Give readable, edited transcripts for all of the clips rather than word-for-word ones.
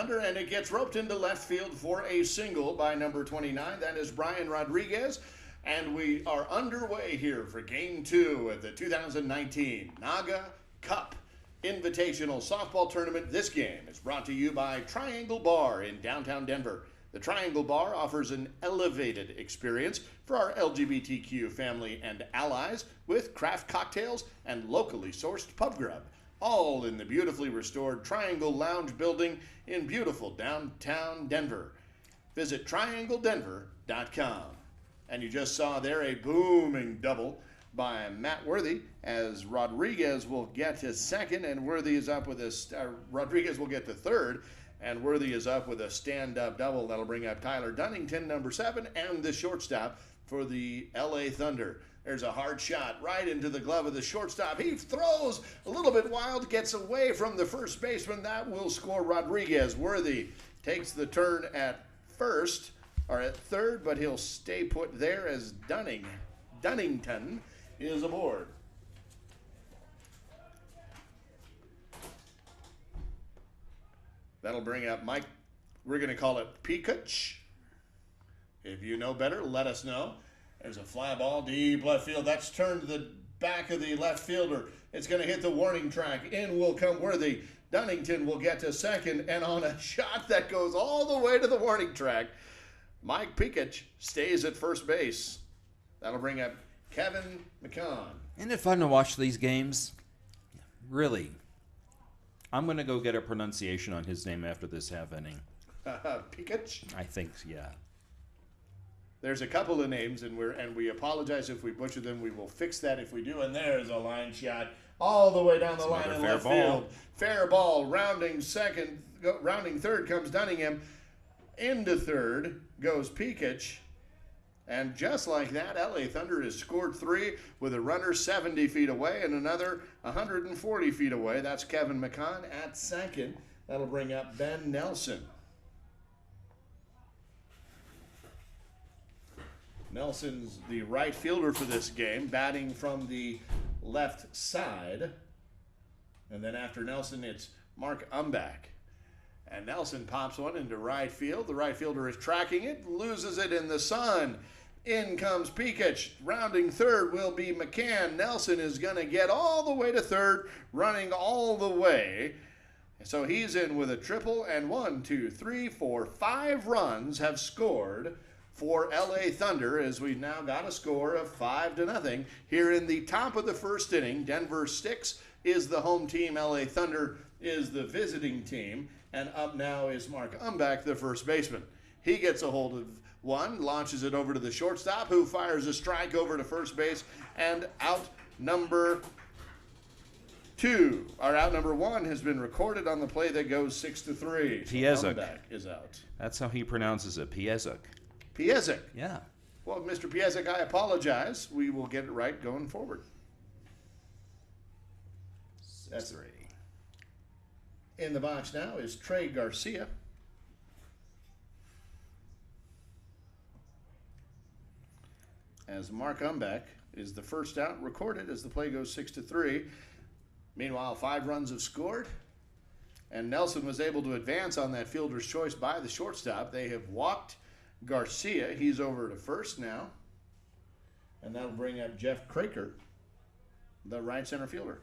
Thunder, and it gets roped into left field for a single by number 29. That is Brian Rodriguez. And we are underway here for Game 2 of the 2019 NAGAAA Cup Invitational Softball Tournament. This game is brought to you by Triangle Bar in downtown Denver. The Triangle Bar offers an elevated experience for our LGBTQ family and allies with craft cocktails and locally sourced pub grub, all in the beautifully restored Triangle Lounge building in beautiful downtown Denver. Visit triangledenver.com. And you just saw there a booming double by Matt Worthy as Rodriguez will get his second, and Worthy is up with Rodriguez will get the third, and Worthy is up with a stand-up double. That'll bring up Tyler Dunnington, number 7, and the shortstop for the LA Thunder. There's a hard shot right into the glove of the shortstop. He throws a little bit wild, gets away from the first baseman. That will score Rodriguez. Worthy takes the turn at first, or at third, but he'll stay put there as Dunnington is aboard. That'll bring up Mike. We're going to call it Peacock. If you know better, let us know. There's a fly ball deep left field. That's turned to the back of the left fielder. It's going to hit the warning track. In will come Worthy. Dunnington will get to second, and on a shot that goes all the way to the warning track, Mike Peacock stays at first base. That'll bring up Kevin McCann. Isn't it fun to watch these games? Really. I'm going to go get a pronunciation on his name after this half inning. Peacock? I think, yeah. There's a couple of names, and we apologize if we butcher them. We will fix that if we do. And there's a line shot all the way down the line in left field. Fair ball. Rounding third comes Dunningham. Into third goes Peacock. And just like that, LA Thunder has scored 3 with a runner 70 feet away and another 140 feet away. That's Kevin McCann at second. That'll bring up Ben Nelson. Nelson's the right fielder for this game, batting from the left side. And then after Nelson, it's Mark Umbach. And Nelson pops one into right field. The right fielder is tracking it, loses it in the sun. In comes Peacock. Rounding third will be McCann. Nelson is going to get all the way to third, running all the way. So he's in with a triple, and 1, 2, 3, 4, 5 runs have scored for LA Thunder, as we've now got a score of 5-0 here in the top of the first inning. Denver Stixxx is the home team. LA Thunder is the visiting team. And up now is Mark Umbach, the first baseman. He gets a hold of one, launches it over to the shortstop, who fires a strike over to first base, and out number 1 has been recorded on the play that goes 6-3. Piezuk. Umbach is out. That's how he pronounces it, Piezuk. Piezuk. Yeah. Well, Mr. Piezuk, I apologize. We will get it right going forward. That's 3. In the box now is Trey Garcia. As Mark Umbach is the first out, recorded as the play goes 6-3. Meanwhile, 5 runs have scored, and Nelson was able to advance on that fielder's choice by the shortstop. They have walked Garcia. He's over to first now, and that'll bring up Jeff Craker, the right center fielder.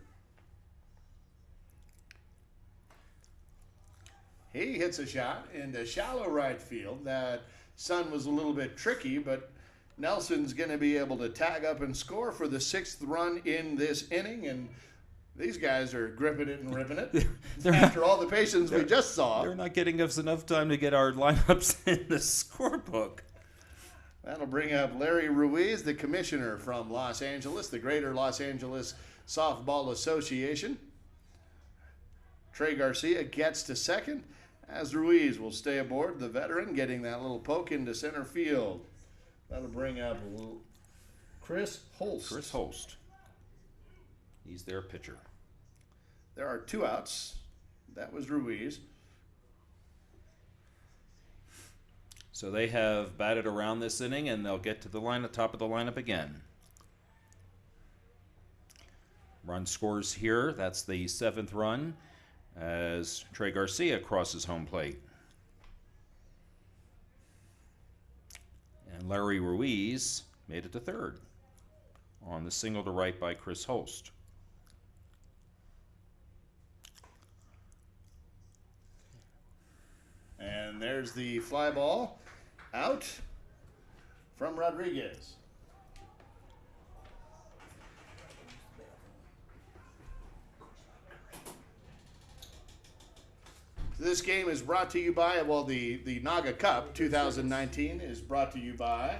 He hits a shot into shallow right field. That sun was a little bit tricky, but Nelson's going to be able to tag up and score for the 6th run in this inning, and these guys are gripping it and ripping it. After all the patience we just saw. They're not getting us enough time to get our lineups in the scorebook. That'll bring up Larry Ruiz, the commissioner from Los Angeles, the Greater Los Angeles Softball Association. Trey Garcia gets to second, as Ruiz will stay aboard, the veteran, getting that little poke into center field. That'll bring up Chris Holst. Chris Holst. He's their pitcher. There are 2 outs. That was Ruiz. So they have batted around this inning, and they'll get to the top of the lineup again. Run scores here. That's the 7th run as Trey Garcia crosses home plate. And Larry Ruiz made it to third on the single to right by Chris Holst. And there's the fly ball out from Rodriguez. This game is brought to you by, well, the NAGAAA Cup 2019 is brought to you by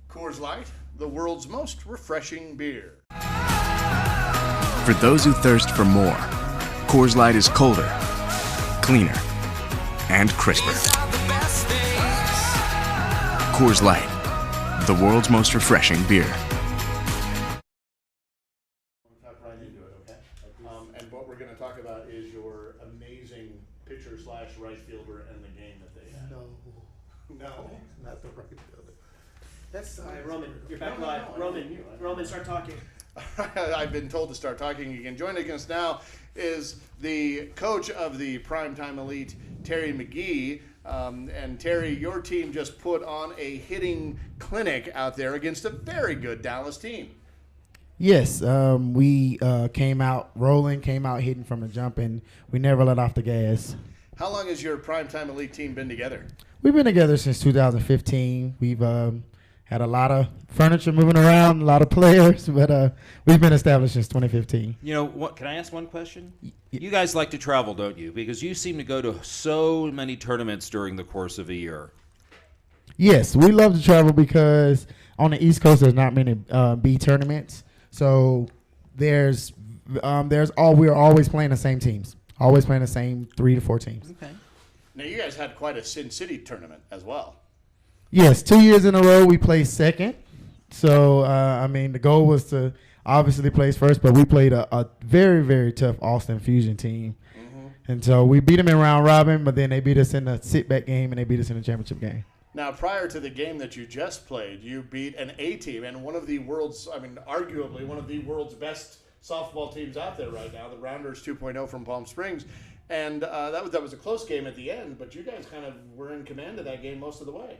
Coors Light, the world's most refreshing beer. For those who thirst for more, Coors Light is colder, cleaner, and crisper. Coors Light, the world's most refreshing beer. Talk right into it, okay? And what we're going to talk about is your amazing pitcher slash right fielder and the game that they had. No, Not the right fielder. That's All right, Roman, you're back No, live. no, I didn't hear you. Roman, start talking. I've been told to start talking again. Joining us now is the coach of the Primetime Elite, Terry McGee. And Terry, your team just put on a hitting clinic out there against a very good Dallas team. Yes, we came out rolling, came out hitting from the jump, and we never let off the gas. How long has your Primetime Elite team been together? We've been together since 2015. We've had a lot of furniture moving around, a lot of players, but we've been established since 2015. You know, what? Can I ask one question? You guys like to travel, don't you? Because you seem to go to so many tournaments during the course of a year. Yes, we love to travel because on the East Coast there's not many B tournaments, so we're always playing the same teams, always playing the same 3 to 4 teams. Okay. Now, you guys had quite a Sin City tournament as well. Yes, 2 years in a row we placed second. So, the goal was to obviously place first, but we played a very, very tough Austin Fusion team. Mm-hmm. And so we beat them in round robin, but then they beat us in the sit-back game and they beat us in the championship game. Now, prior to the game that you just played, you beat an A team and one of the world's, arguably one of the world's best softball teams out there right now, the Rounders 2.0 from Palm Springs. And that was a close game at the end, but you guys kind of were in command of that game most of the way.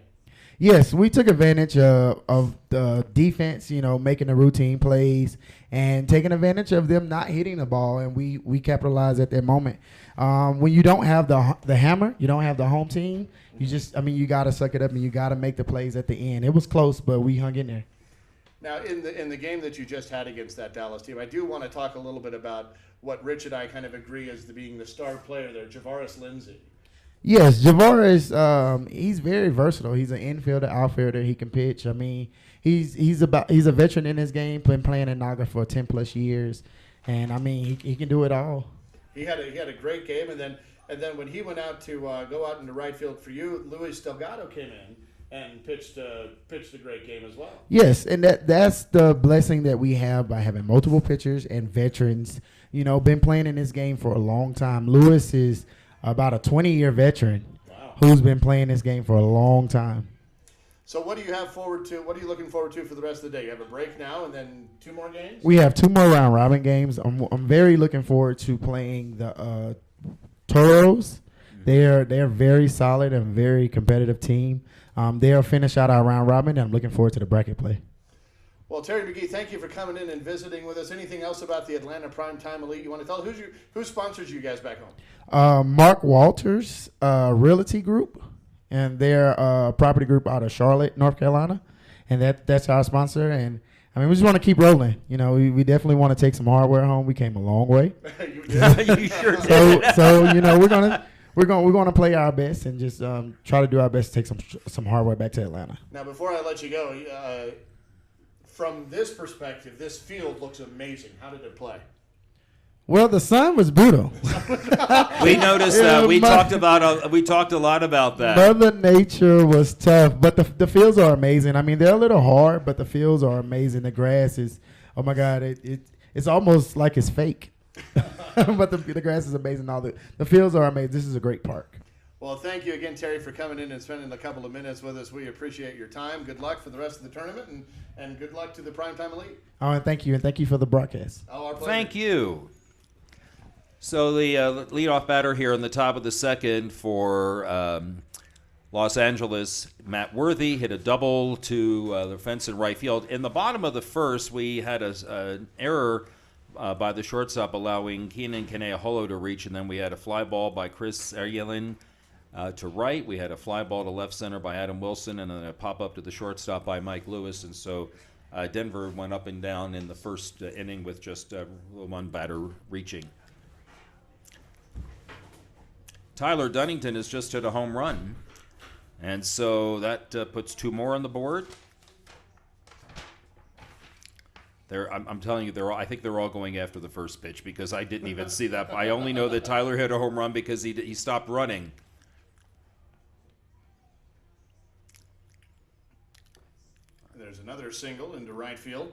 Yes, we took advantage of the defense, making the routine plays and taking advantage of them not hitting the ball, and we capitalized at that moment. When you don't have the hammer, you don't have the home team, you got to suck it up and you got to make the plays at the end. It was close, but we hung in there. Now, in the game that you just had against that Dallas team, I do want to talk a little bit about what Rich and I kind of agree as being the star player there, Javaris Lindsay. Yes, Javaris, he's very versatile. He's an infielder, outfielder. He can pitch. He's a veteran in his game, been playing in NAGAAA for 10+ years, and he can do it all. He had a great game, and then when he went out to go out into right field for you, Luis Delgado came in and pitched a great game as well. Yes, and that's the blessing that we have by having multiple pitchers and veterans. Been playing in this game for a long time. Luis is about a 20-year veteran. Wow. Who's been playing this game for a long time. So what do you have forward to? What are you looking forward to for the rest of the day? You have a break now and then 2 more games? We have 2 more round robin games. I'm very looking forward to playing the Toros. They're very solid and very competitive team. They'll finish out our round robin, and I'm looking forward to the bracket play. Well, Terry McGee, thank you for coming in and visiting with us. Anything else about the Atlanta Primetime Elite you want to tell? Who sponsors you guys back home? Mark Walters Realty Group, and they're a property group out of Charlotte, North Carolina, and that's our sponsor. And we just want to keep rolling. We definitely want to take some hardware home. We came a long way. You did. You sure did. So we're going to play our best and just try to do our best to take some hardware back to Atlanta. Now, before I let you go, from this perspective, this field looks amazing. How did it play? Well, the sun was brutal. We noticed that. We talked a lot about that. Mother Nature was tough, but the fields are amazing. They're a little hard, but the fields are amazing. The grass is, oh my God, it's almost like it's fake. But the grass is amazing. All the fields are amazing. This is a great park. Well, thank you again, Terry, for coming in and spending a couple of minutes with us. We appreciate your time. Good luck for the rest of the tournament, and good luck to the Primetime Elite. Oh, and thank you for the broadcast. Oh, our pleasure. Thank you. So the leadoff batter here on the top of the second for Los Angeles, Matt Worthy hit a double to the fence in right field. In the bottom of the first, we had an error by the shortstop allowing Keenan Kaneaholo to reach, and then we had a fly ball by Chris Ergelin to right. We had a fly ball to left center by Adam Wilson, and then a pop-up to the shortstop by Mike Lewis. And so Denver went up and down in the first inning with just one batter reaching. Tyler Dunnington has just hit a home run. And so that puts 2 more on the board. I'm telling you, I think they're all going after the first pitch because I didn't even see that. I only know that Tyler hit a home run because he stopped running. There's another single into right field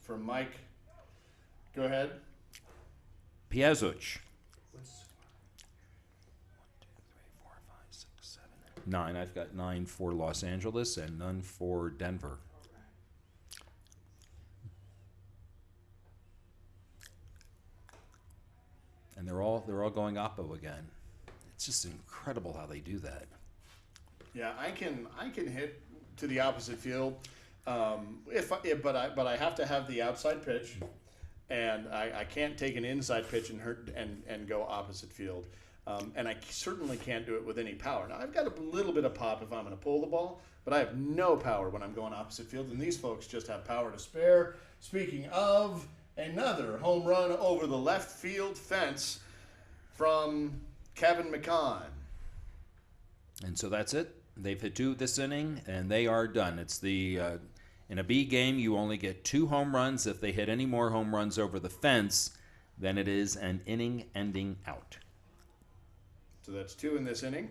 from Mike. Go ahead. Piazuch. 9. I've got 9 for Los Angeles and none for Denver. And they're all going oppo again. It's just incredible how they do that. Yeah, I can hit to the opposite field, but I have to have the outside pitch, and I can't take an inside pitch and go opposite field. And I certainly can't do it with any power. Now, I've got a little bit of pop if I'm going to pull the ball, but I have no power when I'm going opposite field, and these folks just have power to spare. Speaking of, another home run over the left field fence from Kevin McCann. And so that's it. They've hit 2 this inning, and they are done. It's the in a B game, you only get 2 home runs. If they hit any more home runs over the fence, then it is an inning-ending out. So that's 2 in this inning.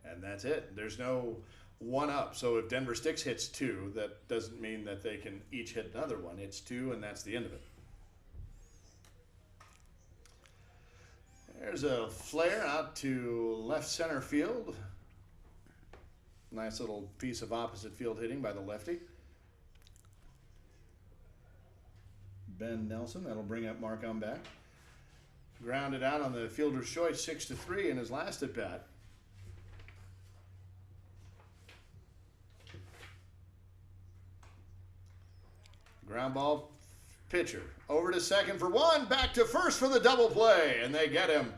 And that's it. There's no one up. So if Denver Stixxx hits 2, that doesn't mean that they can each hit another one. It's 2, and that's the end of it. There's a flare out to left center field. Nice little piece of opposite field hitting by the lefty. Ben Nelson. That'll bring up Mark on back. Grounded out on the fielder's choice, 6-3 in his last at bat. Ground ball, pitcher over to second for 1, back to first for the double play, and they get him.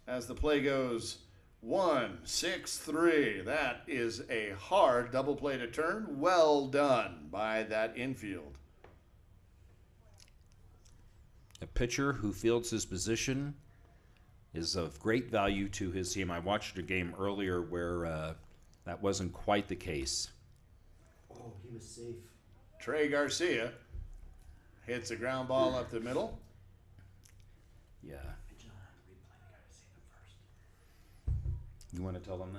As the play goes 1-6-3. That is a hard double play to turn. Well done by that infield. A pitcher who fields his position is of great value to his team. I watched a game earlier where that wasn't quite the case. Oh, he was safe. Trey Garcia hits a ground ball up the middle. Yeah. Hey, John, replay, you gotta save him first. You want to tell them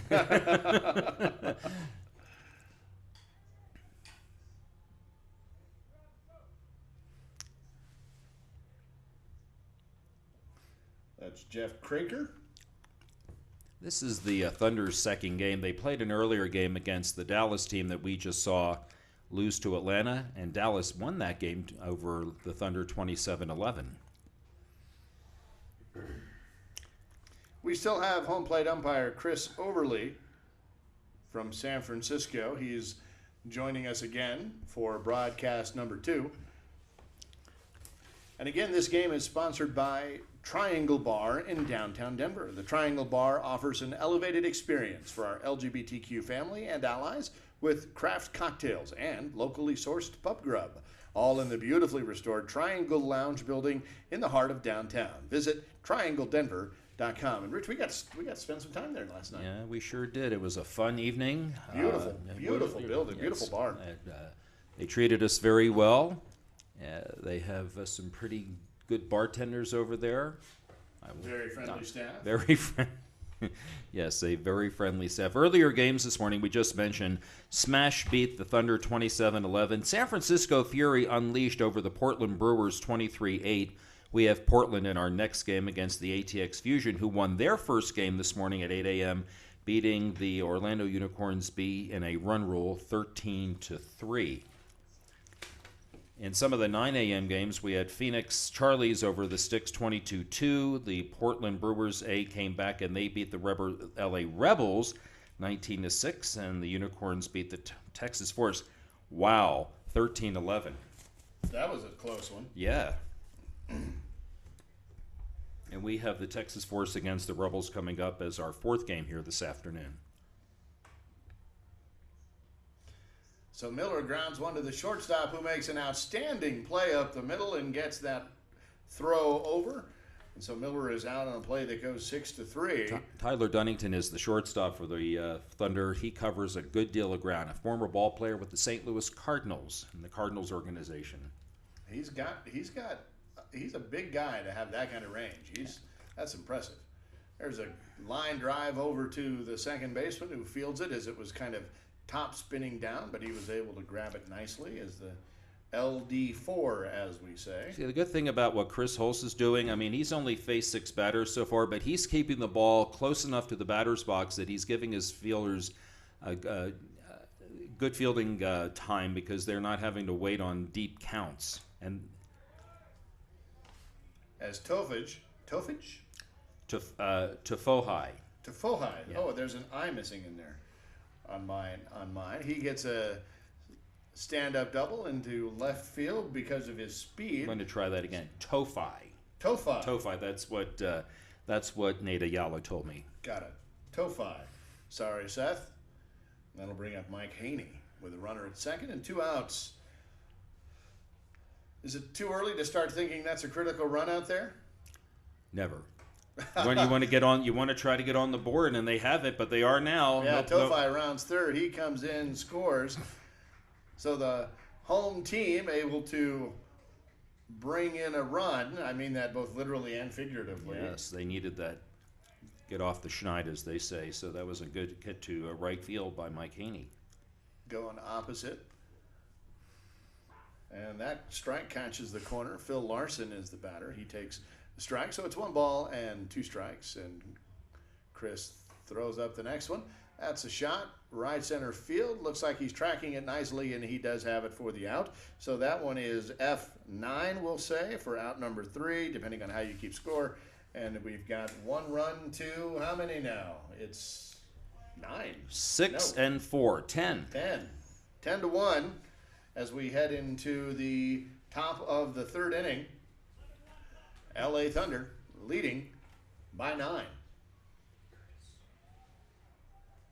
that? No. That's Jeff Craker. This is the Thunder's second game. They played an earlier game against the Dallas team that we just saw lose to Atlanta, and Dallas won that game over the Thunder 27-11. We still have home plate umpire Chris Overly from San Francisco. He's joining us again for broadcast number 2. And again, this game is sponsored by Triangle Bar in downtown Denver. The Triangle Bar offers an elevated experience for our LGBTQ family and allies with craft cocktails and locally sourced pub grub, all in the beautifully restored Triangle Lounge building in the heart of downtown. Visit triangledenver.com. And Rich, we got to spend some time there last night. Yeah, we sure did. It was a fun evening. Beautiful building, beautiful bar. They treated us very well. They have some pretty good bartenders over there. Very friendly staff. Very Yes, a very friendly staff. Earlier games this morning, we just mentioned Smash beat the Thunder 27-11. San Francisco Fury unleashed over the Portland Brewers 23-8. We have Portland in our next game against the ATX Fusion, who won their first game this morning at 8 a.m., beating the Orlando Unicorns B in a run rule 13-3. In some of the 9 a.m. games, we had Phoenix Charlies over the Stixxx 22-2. The Portland Brewers A came back and they beat the LA Rebels 19-6, and the Unicorns beat the Texas Force. Wow, 13-11. That was a close one. Yeah. And we have the Texas Force against the Rebels coming up as our 4th game here this afternoon. So Miller grounds one to the shortstop, who makes an outstanding play up the middle and gets that throw over. And so Miller is out on a play that goes 6-3. Tyler Dunnington is the shortstop for the Thunder. He covers a good deal of ground. A former ball player with the St. Louis Cardinals in the Cardinals organization. He's a big guy to have that kind of range. That's impressive. There's a line drive over to the second baseman who fields it as it was kind of top spinning down, but he was able to grab it nicely as the LD4, as we say. See, the good thing about what Chris Hulse is doing, I mean, he's only faced 6 batters so far, but he's keeping the ball close enough to the batter's box that he's giving his fielders good fielding time, because they're not having to wait on deep counts. And as Tofage? Tofohai. Tofohai. Yeah. Oh, there's an I missing in there on mine. He gets a stand-up double into left field because of his speed. I'm going to try that again. Tofi. That's what NAGAAA told me. Got it. Tofi. Sorry, Seth. That'll bring up Mike Haney with a runner at second and 2 outs. Is it too early to start thinking that's a critical run out there? Never. When you want to get on, you want to try to get on the board, and they have it, but they are now. Yeah, Tofi rounds third. He comes in, scores. So the home team able to bring in a run. I mean that both literally and figuratively. Yes, they needed that. Get off the schneid, as they say. So that was a good hit to right field by Mike Haney. Going opposite. And that strike catches the corner. Phil Larson is the batter. He takes the strike. So it's 1 ball and 2 strikes. And Chris throws up the next one. That's a shot. Right center field. Looks like he's tracking it nicely, and he does have it for the out. So that one is F9, we'll say, for out number 3, depending on how you keep score. And we've got 1 run to how many now? It's 9. 6 and 4. 10. 10-1 as we head into the top of the 3rd inning. LA Thunder leading by 9.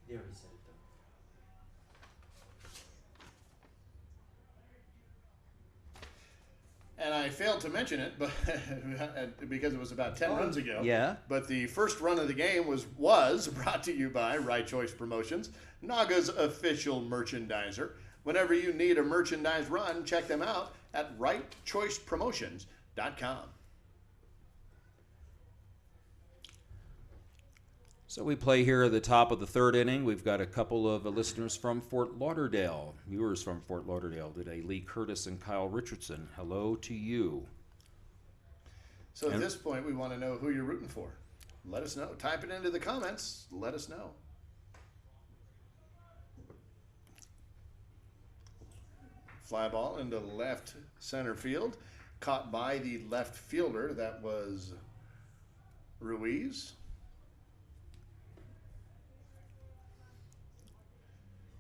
They already said it though. And I failed to mention it, but because it was about 10 runs ago. Yeah. But the first run of the game was brought to you by Right Choice Promotions, NAGAA's official merchandiser. Whenever you need a merchandise run, check them out at rightchoicepromotions.com. So we play here at the top of the 3rd inning. We've got a couple of listeners from Fort Lauderdale, viewers from Fort Lauderdale today, Lee Curtis and Kyle Richardson. Hello to you. So at this point, we want to know who you're rooting for. Let us know. Type it into the comments. Let us know. Fly ball into left center field. Caught by the left fielder. That was Ruiz.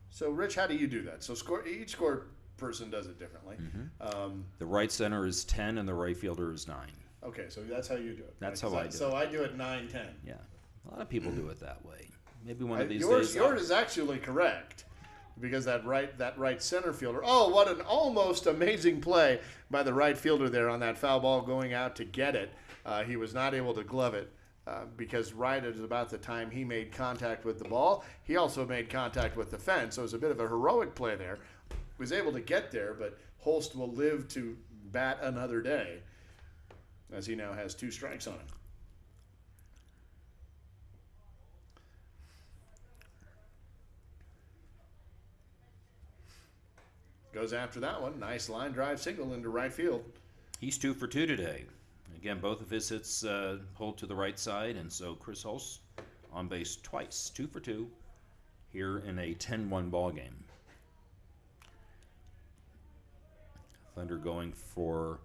So, Rich, how do you do that? So each score person does it differently. The right center is 10 and the right fielder is 9. Okay, so that's how you do it. That's how I do it. So I do it 9-10. Yeah. A lot of people do it that way. Maybe one of these yours, days. Yours is actually correct. Because that right center fielder. Oh, what an almost amazing play by the right fielder there on that foul ball going out to get it. He was not able to glove it because right at about the time he made contact with the ball, he also made contact with the fence. So it was a bit of a heroic play there. Was able to get there, but Holst will live to bat another day as he now has 2 strikes on him. Goes after that one. Nice line drive single into right field. He's 2 for 2 today. Again, both of his hits pulled to the right side, and so Chris Hulse on base twice, 2 for 2, here in a 10-1 ball game. Thunder going for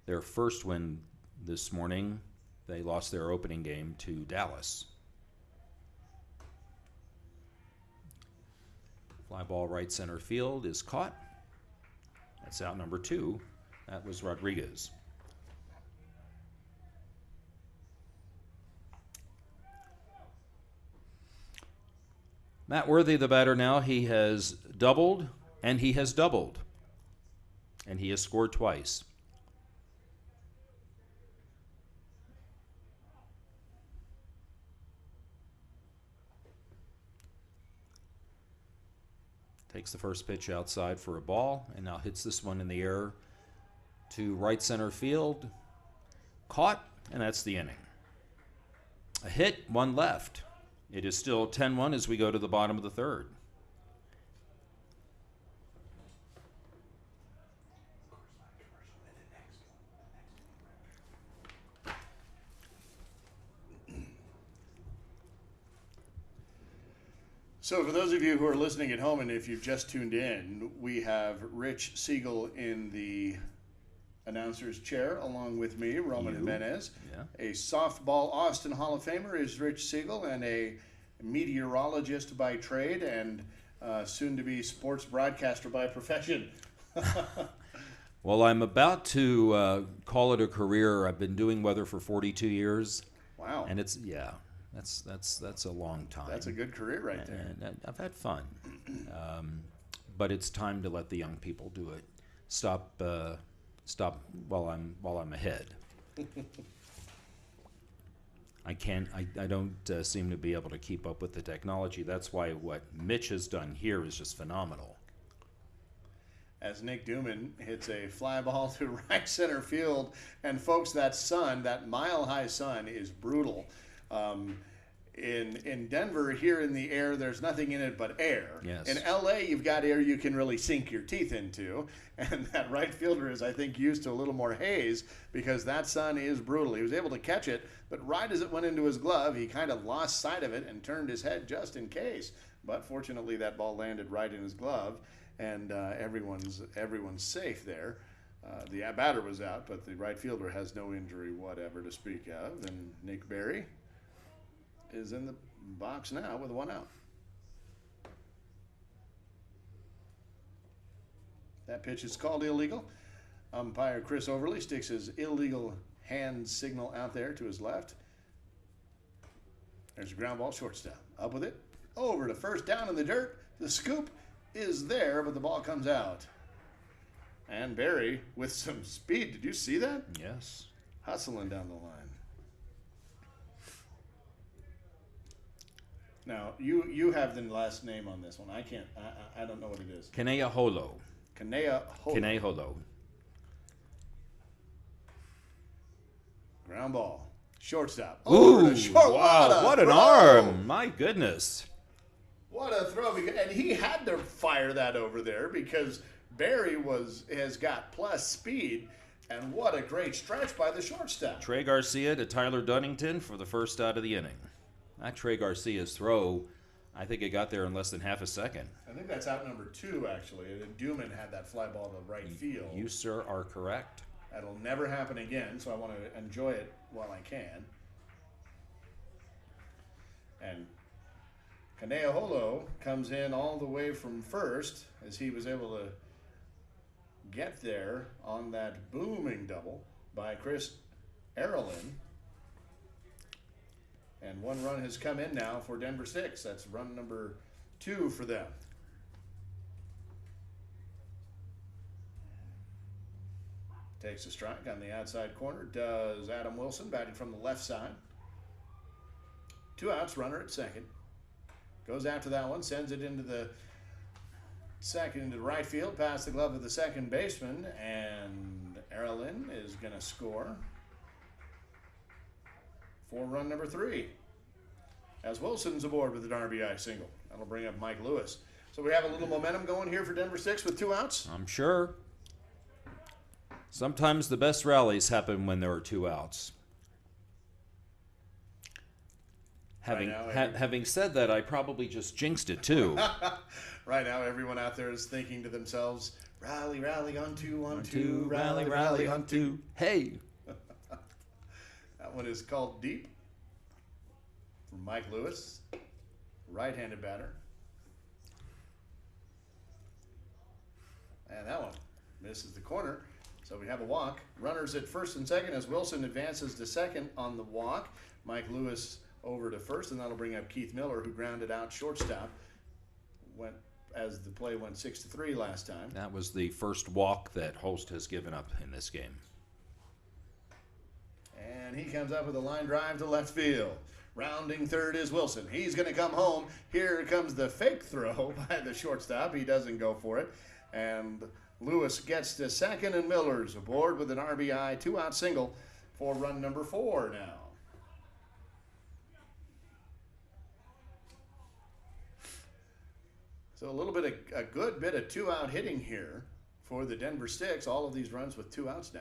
their first win this morning. They lost their opening game to Dallas. Fly ball right center field is caught. That's out number 2. That was Rodriguez. Matt Worthy, the batter now. He has doubled, and he has doubled. And he has scored twice. Takes the first pitch outside for a ball, and now hits this one in the air to right center field. Caught, and that's the inning. A hit, 1 left. It is still 10-1 as we go to the bottom of the third. So for those of you who are listening at home, and if you've just tuned in, we have Rich Siegel in the announcer's chair along with me, Roman Jimenez. Yeah. A softball Austin Hall of Famer is Rich Siegel, and a meteorologist by trade, and soon-to-be sports broadcaster by profession. Well, I'm about to call it a career. I've been doing weather for 42 years. Wow. And it's, yeah, that's a long time. That's a good career right there. And I've had fun. But it's time to let the young people do it. Stop while I'm ahead. I don't seem to be able to keep up with the technology. That's why what Mitch has done here is just phenomenal. As Nick Duman hits a fly ball to right center field. And folks, that sun, that mile-high sun, is brutal. In Denver, here in the air, there's nothing in it but air. Yes. In LA, you've got air you can really sink your teeth into. And that right fielder is, I think, used to a little more haze because that sun is brutal. He was able to catch it, but right as it went into his glove, he kind of lost sight of it and turned his head just in case. But fortunately, that ball landed right in his glove, and everyone's safe there. The batter was out, but the right fielder has no injury whatever to speak of. And Nick Berry is in the box now with 1 out. That pitch is called illegal. Umpire Chris Overly sticks his illegal hand signal out there to his left. There's a ground ball, shortstop. Up with it, over to first, down in the dirt. The scoop is there, but the ball comes out. And Berry with some speed. Did you see that? Yes. Hustling down the line. Now, you have the last name on this one. I can't. I don't know what it is. Kanea Holo. Kanea Holo. Kanea Holo. Ground ball. Shortstop. Ooh, To short. wow, what an throw. arm. My goodness. What a throw. And he had to fire that over there because Berry has got plus speed. And what a great stretch by the shortstop. Trey Garcia to Tyler Dunnington for the first out of the inning. That Trey Garcia's throw, I think it got there in less than half a second. I think that's out number 2, actually. And Duman had that fly ball to right field. You, sir, are correct. That'll never happen again, so I want to enjoy it while I can. And Kanea Holo comes in all the way from first as he was able to get there on that booming double by Chris Erlin. And 1 run has come in now for Denver Stixxx. That's run number 2 for them. Takes a strike on the outside corner. Does Adam Wilson, batting from the left side. 2 outs, runner at second. Goes after that one, sends it into the right field, past the glove of the second baseman, and Erlin is going to score for run number 3. As Wilson's aboard with an RBI single. That'll bring up Mike Lewis. So we have a little momentum going here for Denver Stixxx with 2 outs. I'm sure. Sometimes the best rallies happen when there are 2 outs. Having said that, I probably just jinxed it too. Right now, everyone out there is thinking to themselves, Rally, rally, on two, on One, two, two, rally, rally, on two. Hey. That one is called deep from Mike Lewis, right-handed batter. And that one misses the corner. So we have a walk. Runners at first and second as Wilson advances to second on the walk. Mike Lewis over to first, and that'll bring up Keith Miller, who grounded out shortstop. Went as the play went 6-3 last time. That was the first walk that Holst has given up in this game. And he comes up with a line drive to left field. Rounding third is Wilson. He's going to come home. Here comes the fake throw by the shortstop. He doesn't go for it. And Lewis gets to second, and Miller's aboard with an RBI two-out single for run number 4 now. So a little bit of a good bit of two-out hitting here for the Denver Stixxx. All of these runs with 2 outs now.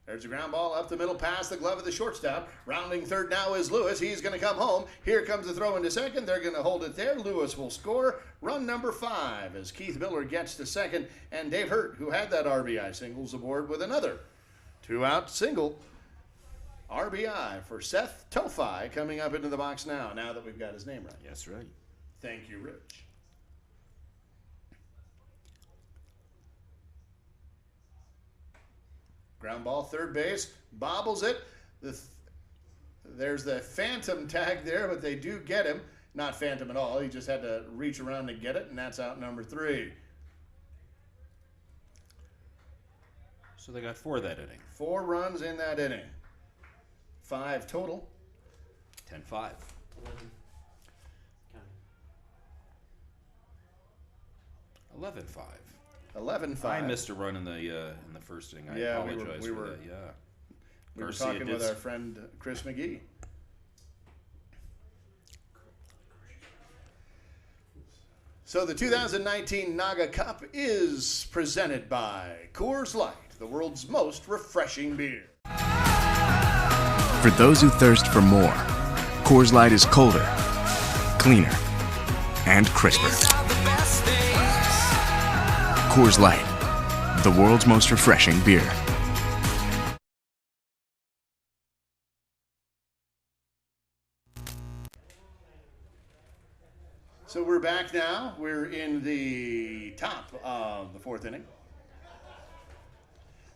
There's a ground ball up the middle past the glove of the shortstop. Rounding third now is Lewis. He's going to come home. Here comes the throw into second. They're going to hold it there. Lewis will score. Run number 5 as Keith Miller gets to second. And Dave Hurt, who had that RBI single, is aboard with another 2-out single. RBI for Seth Tofi coming up into the box now that we've got his name right. Yes, right. Thank you, Rich. Ground ball, third base, bobbles it. There's the phantom tag there, but they do get him. Not phantom at all. He just had to reach around to get it, and that's out number 3. So they got 4 that inning. 4 runs in that inning. 5 total. 10-5. 11. Counting. 11-5. 11-5. I missed a run in the first inning. I apologize we for were that. Yeah. We were Garcia talking did with our friend Chris McGee. So the 2019 NAGAAA Cup is presented by Coors Light, the world's most refreshing beer. For those who thirst for more, Coors Light is colder, cleaner, and crisper. Coors Light, the world's most refreshing beer. So we're back now. We're in the top of the 4th inning.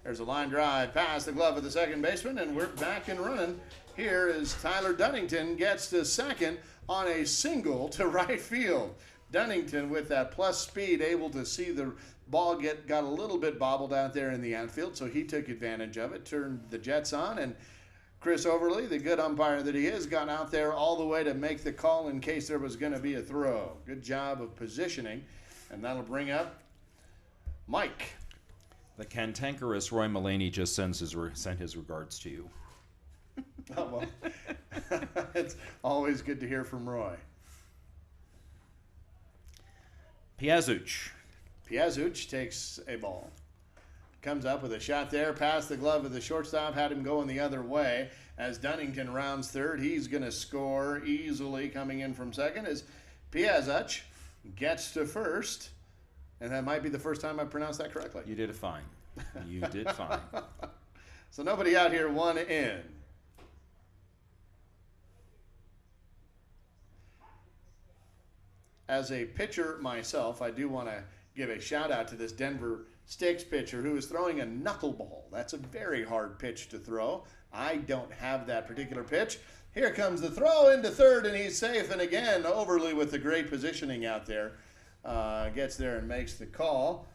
There's a line drive past the glove of the second baseman, and we're back and running. Here is Tyler Dunnington gets to second on a single to right field. Dunnington with that plus speed, able to see the ball got a little bit bobbled out there in the outfield, so he took advantage of it, turned the Jets on, and Chris Overly, the good umpire that he is, got out there all the way to make the call in case there was going to be a throw. Good job of positioning, and that'll bring up Mike. The cantankerous Roy Mulaney just sent his regards to you. Oh, well, it's always good to hear from Roy. Piazuch. Piazuch takes a ball. Comes up with a shot there past the glove of the shortstop, had him going the other way. As Dunnington rounds third, he's going to score easily. Coming in from second is Piazuch, gets to first, and that might be the first time I pronounced that correctly. You did it fine. You did fine. So nobody out here, 1 in. As a pitcher myself, I do want to give a shout out to this Denver Stixxx pitcher who is throwing a knuckleball. That's a very hard pitch to throw. I don't have that particular pitch. Here comes the throw into third, and he's safe. And again, Overly with the great positioning out there, gets there and makes the call.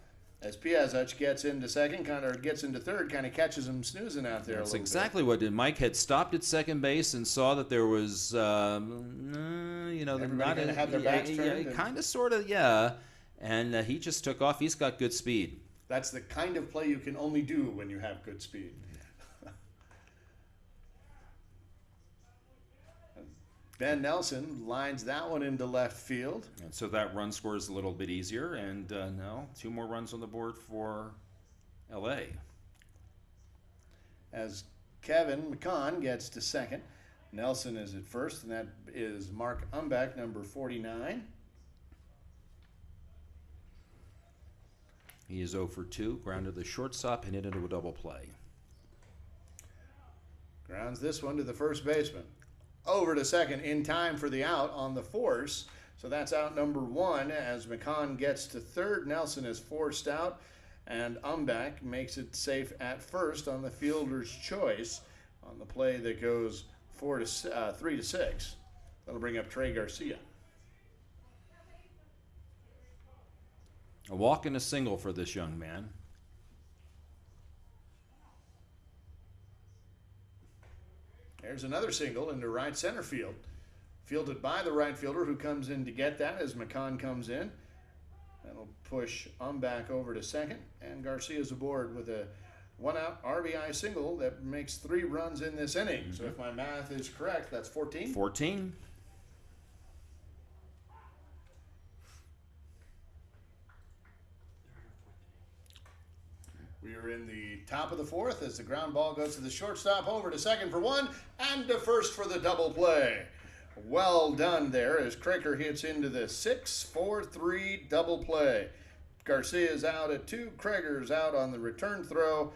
As Piazuch gets into second, gets into third, kind of catches him snoozing out there. That's a little exactly bit. what did. Mike had stopped at second base and saw that there was, Everybody not kinda had their backs turned and- kind of, sort of, yeah. And he just took off. He's got good speed. That's the kind of play you can only do when you have good speed. Ben Nelson lines that one into left field. And so that run score is a little bit easier. And now 2 more runs on the board for L.A. As Kevin McCann gets to second. Nelson is at first, and that is Mark Umbeck, number 49. He is 0 for 2. Grounded the shortstop and hit into a double play. Grounds this one to the first baseman. Over to second in time for the out on the force. So that's out number 1 as McCann gets to third. Nelson is forced out, and Umbach makes it safe at first on the fielder's choice on the play that goes 3 to 6. That'll bring up Trey Garcia. A walk and a single for this young man. There's another single into right center field. Fielded by the right fielder who comes in to get that as McCann comes in. That'll push Umbach over to second. And Garcia's aboard with a 1-out RBI single that makes 3 runs in this inning. So if my math is correct, that's 14. 14. We are in the top of the 4th as the ground ball goes to the shortstop, over to second for 1, and to first for the double play. Well done there as Craker hits into the 6-4-3 double play. Garcia's out at 2, Krager's out on the return throw,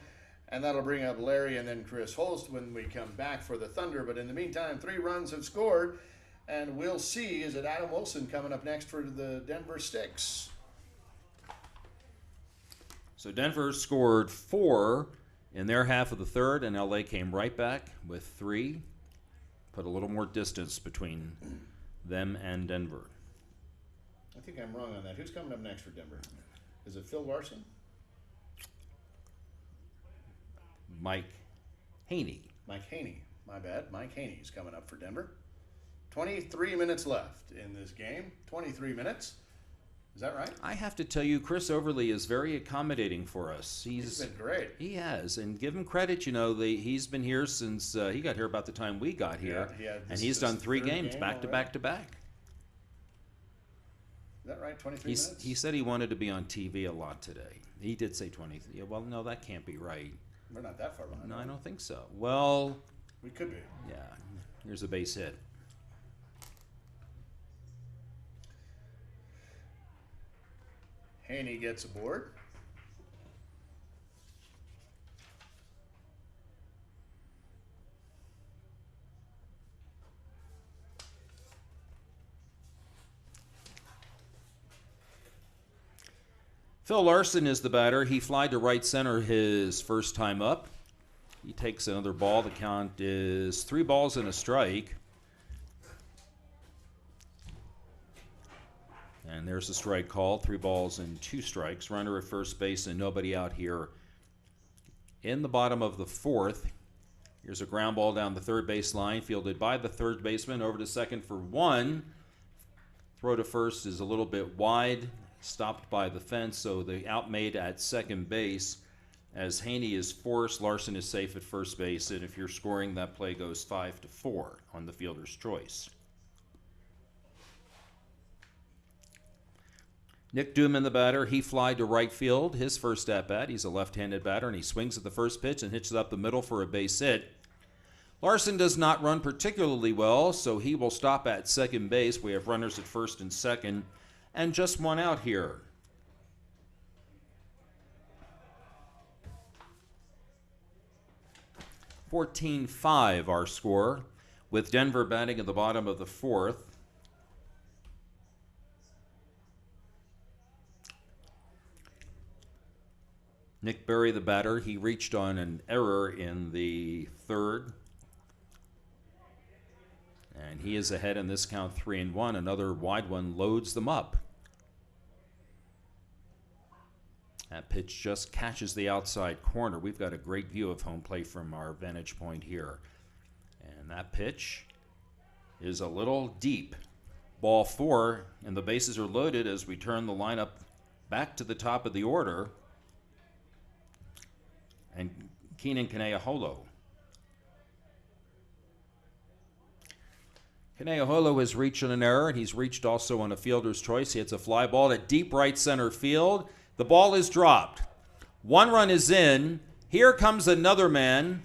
and that'll bring up Larry and then Chris Holst when we come back for the Thunder. But in the meantime, 3 runs have scored, and we'll see, is it Adam Wilson coming up next for the Denver Stixxx? So Denver scored 4 in their half of the third, and LA came right back with 3. Put a little more distance between them and Denver. I think I'm wrong on that. Who's coming up next for Denver? Is it Phil Larson? Mike Haney. Mike Haney. My bad. Mike Haney's coming up for Denver. 23 minutes left in this game. 23 minutes. Is that right? I have to tell you, Chris Overly is very accommodating for us. He's been great. He has, and give him credit. You know, he's been here since he got here about the time we got here, and he's done 3 games back to back to back. Is that right? 23 minutes? He said he wanted to be on TV a lot today. He did say 20. Yeah, well, no, that can't be right. We're not that far behind. No, I don't think so. Well, we could be. Yeah. Here's a base hit. Haney gets aboard. Phil Larson is the batter. He flied to right center his first time up. He takes another ball. The count is 3 balls and a strike. And there's the strike call. 3 balls and 2 strikes. Runner at first base and nobody out here in the bottom of the 4th. Here's a ground ball down the third base line, fielded by the third baseman, over to second for 1. Throw to first is a little bit wide, stopped by the fence, so the out made at second base. As Haney is forced, Larson is safe at first base, and if you're scoring, that play goes 5-4 on the fielder's choice. Nick Duman, the batter, he flied to right field. His first at-bat, he's a left-handed batter, and he swings at the first pitch and hits it up the middle for a base hit. Larson does not run particularly well, so he will stop at second base. We have runners at first and second, and just 1 out here. (14-5) our score, with Denver batting at the bottom of the 4th. Nick Berry, the batter, he reached on an error in the 3rd. And he is ahead in this count 3-1. Another wide one loads them up. That pitch just catches the outside corner. We've got a great view of home plate from our vantage point here. And that pitch is a little deep. Ball 4, and the bases are loaded as we turn the lineup back to the top of the order. And Keenan Kaneaholo. Kaneaholo has reached on an error, and he's reached also on a fielder's choice. He hits a fly ball to deep right center field. The ball is dropped. 1 run is in. Here comes another man.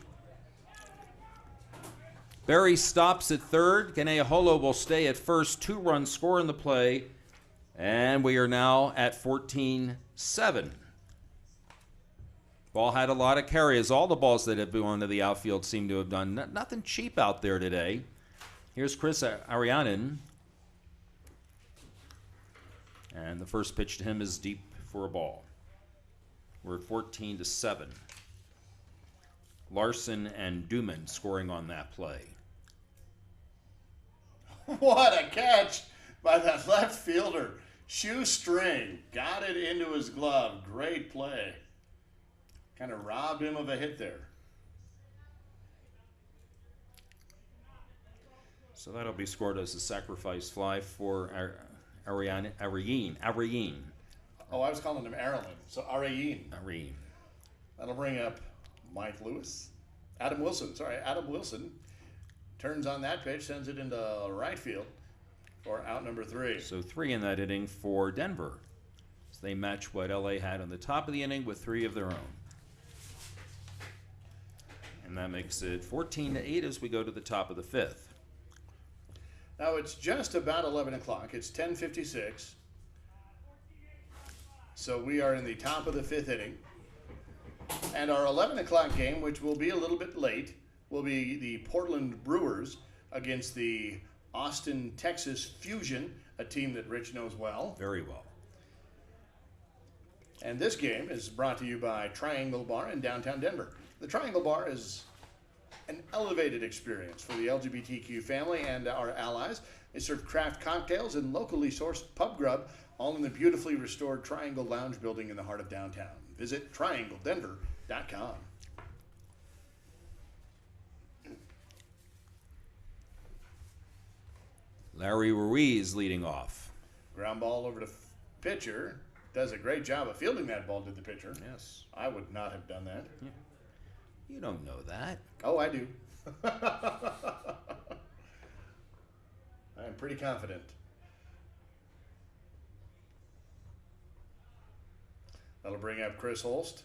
Berry stops at third. Kaneaholo will stay at first. 2-run score in the play. And we are now at 14-7. Ball had a lot of carries. All the balls that have gone to the outfield seem to have done. Nothing cheap out there today. Here's Chris Arianen. And the first pitch to him is deep for a ball. We're at 14-7. Larson and Duman scoring on that play. What a catch by that left fielder. Shoestring got it into his glove. Great play. Kind of robbed him of a hit there. So that'll be scored as a sacrifice fly for Ariane. Oh, I was calling him Arlen. So Ariane. Ariane. That'll bring up Mike Lewis. Adam Wilson turns on that pitch, sends it into right field for out number 3. So 3 in that inning for Denver. So they match what LA had on the top of the inning with 3 of their own. And that makes it 14-8 as we go to the top of the 5th. Now it's just about 11 o'clock. It's 10:56. So we are in the top of the 5th inning. And our 11 o'clock game, which will be a little bit late, will be the Portland Brewers against the Austin, Texas Fusion, a team that Rich knows well. Very well. And this game is brought to you by Triangle Bar in downtown Denver. The Triangle Bar is an elevated experience for the LGBTQ family and our allies. They serve craft cocktails and locally sourced pub grub, all in the beautifully restored Triangle Lounge building in the heart of downtown. Visit triangledenver.com. Larry Ruiz leading off. Ground ball over to pitcher. Does a great job of fielding that ball, did the pitcher. Yes. I would not have done that. Yeah. You don't know that. Oh, I do. I'm pretty confident. That'll bring up Chris Holst.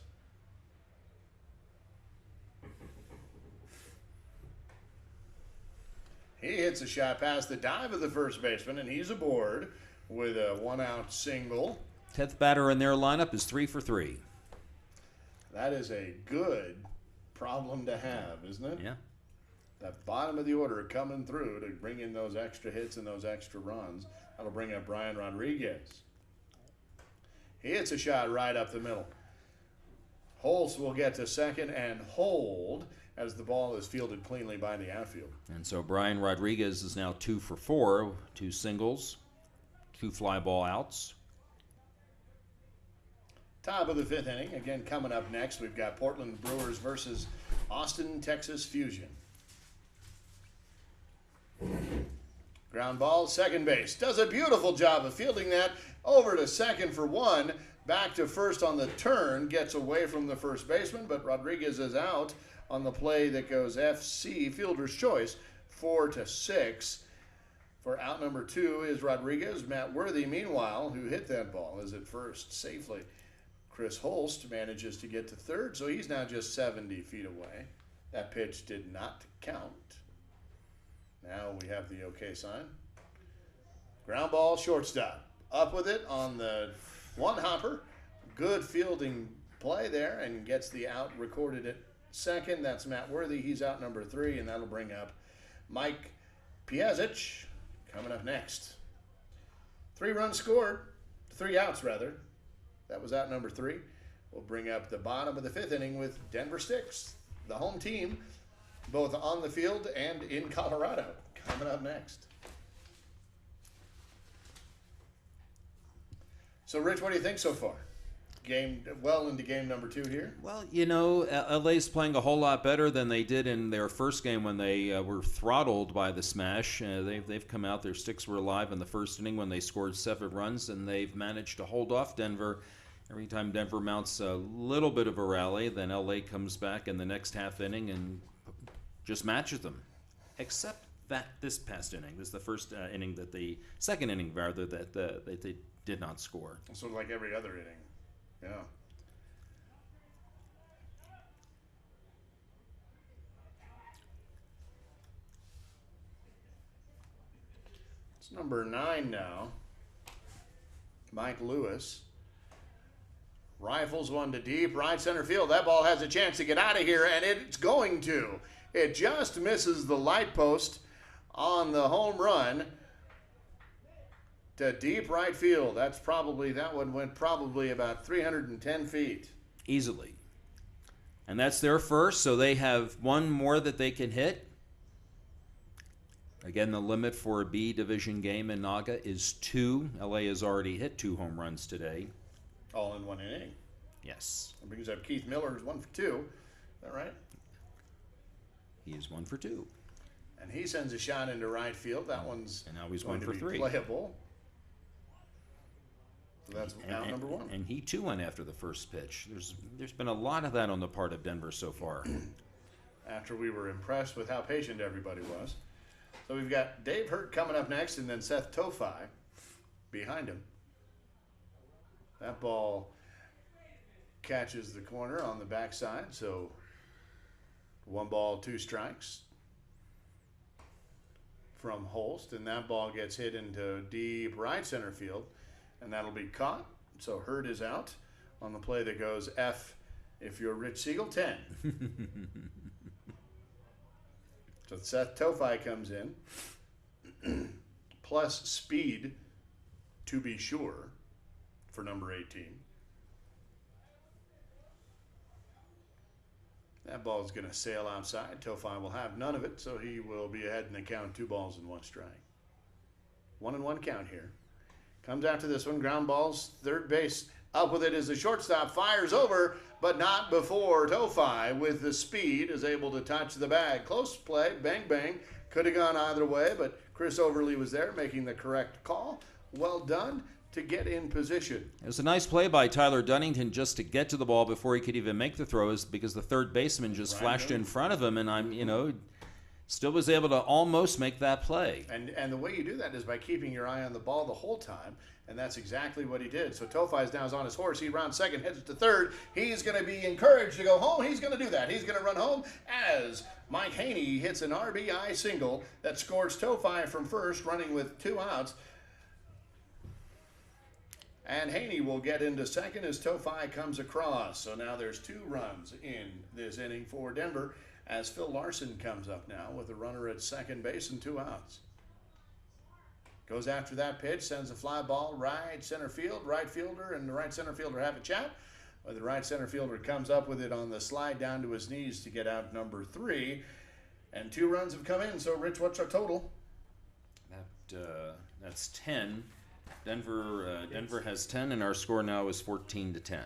He hits a shot past the dive of the first baseman, and he's aboard with a 1-out single. 10th batter in their lineup is 3 for 3. That is a good problem to have, isn't it? Yeah. That bottom of the order coming through to bring in those extra hits and those extra runs. That'll bring up Brian Rodriguez. He hits a shot right up the middle. Holtz will get to second and hold as the ball is fielded cleanly by the outfield. And so Brian Rodriguez is now 2 for 4, 2 singles, 2 fly ball outs. Top of the 5th inning. Again, coming up next, we've got Portland Brewers versus Austin, Texas Fusion. Ground ball, second base. Does a beautiful job of fielding that over to second for 1. Back to first on the turn. Gets away from the first baseman, but Rodriguez is out on the play that goes FC, fielder's choice, 4-6. For out number 2 is Rodriguez. Matt Worthy, meanwhile, who hit that ball, is at first safely. Chris Holst manages to get to third, so he's now just 70 feet away. That pitch did not count. Now we have the okay sign. Ground ball, shortstop. Up with it on the one hopper. Good fielding play there and gets the out recorded at second. That's Matt Worthy. He's out number 3, and that'll bring up Mike Piazich coming up next. 3 runs scored. 3 outs, rather. That was out number 3. We'll bring up the bottom of the 5th inning with Denver Stixxx, the home team, both on the field and in Colorado, coming up next. So, Rich, what do you think so far? Well into game number 2 here. Well, you know, LA's playing a whole lot better than they did in their first game when they were throttled by the smash. They've come out, their Stixxx were alive in the first inning when they scored 7 runs, and they've managed to hold off Denver. Every time Denver mounts a little bit of a rally, then LA comes back in the next half inning and just matches them. Except that this past inning, this is the first inning that the second inning rather that they did not score. Sort of like every other inning. Yeah. It's number 9 now. Mike Lewis Rifles one to deep, right center field. That ball has a chance to get out of here, and it's going to. It just misses the light post on the home run to deep right field. That one went probably about 310 feet. Easily. And that's their first, so they have one more that they can hit. Again, the limit for a B division game in NAGAAA is 2. LA has already hit 2 home runs today. All in one inning. Yes. That brings up Keith Miller, who's 1 for 2. Is that right? He is 1 for 2. And he sends a shot into right field. That one's And now he's going 1 for to be 3. playable. So that's out number 1. And he too went after the first pitch. There's been a lot of that on the part of Denver so far. After we were impressed with how patient everybody was. So we've got Dave Hurt coming up next, and then Seth Tofi behind him. That ball catches the corner on the backside, so 1 ball, 2 strikes from Holst, and that ball gets hit into deep right center field, and that'll be caught. So Hurt is out on the play that goes F if you're Rich Siegel 10. So Seth Tofi comes in, plus speed to be sure for number 18. That ball is going to sail outside. Tofi will have none of it, so he will be ahead in the count, 2 balls and 1 strike. 1-1 count here. Comes after this one, ground balls, third base. Up with it is the shortstop, fires over, but not before Tofi, with the speed, is able to touch the bag. Close play, bang, bang. Could have gone either way, but Chris Overly was there making the correct call. Well done to get in position. It was a nice play by Tyler Dunnington just to get to the ball before he could even make the throws, because the third baseman just flashed in front of him, and still was able to almost make that play. And the way you do that is by keeping your eye on the ball the whole time, and that's exactly what he did. So Tofi's now is on his horse. He rounds second, heads to third. He's going to be encouraged to go home. He's going to do that. He's going to run home as Mike Haney hits an RBI single that scores Tofi from first, running with 2 outs. And Haney will get into second as Tofi comes across. So now there's 2 runs in this inning for Denver as Phil Larson comes up now with a runner at second base and 2 outs. Goes after that pitch, sends a fly ball right center field. Right fielder and the right center fielder have a chat. But the right center fielder comes up with it on the slide down to his knees to get out number 3. And 2 runs have come in. So, Rich, what's our total? That's 10. Denver has 10, and our score now is 14-10.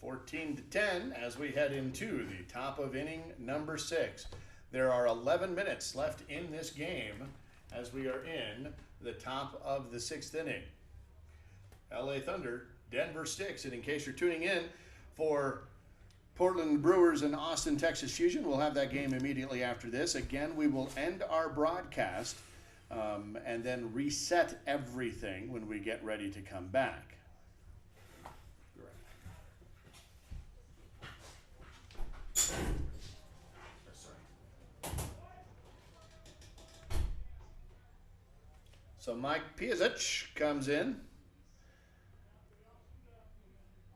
14-10 as we head into the top of inning number 6. There are 11 minutes left in this game as we are in the top of the 6th inning. LA Thunder, Denver Stixxx, and in case you're tuning in for Portland Brewers and Austin, Texas Fusion, we'll have that game immediately after this. Again, we will end our broadcast and then reset everything when we get ready to come back. So Mike Piazich comes in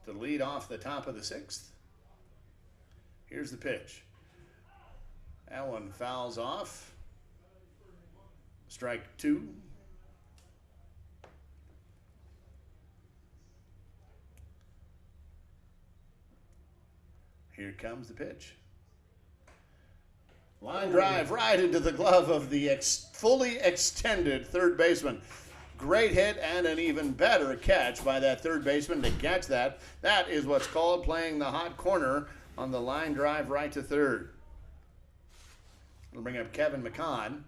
to lead off the top of the 6th. Here's the pitch. That one fouls off. Strike 2. Here comes the pitch. Line drive right into the glove of the fully extended third baseman. Great hit and an even better catch by that third baseman to catch that. That is what's called playing the hot corner on the line drive right to third. We'll bring up Kevin McCann.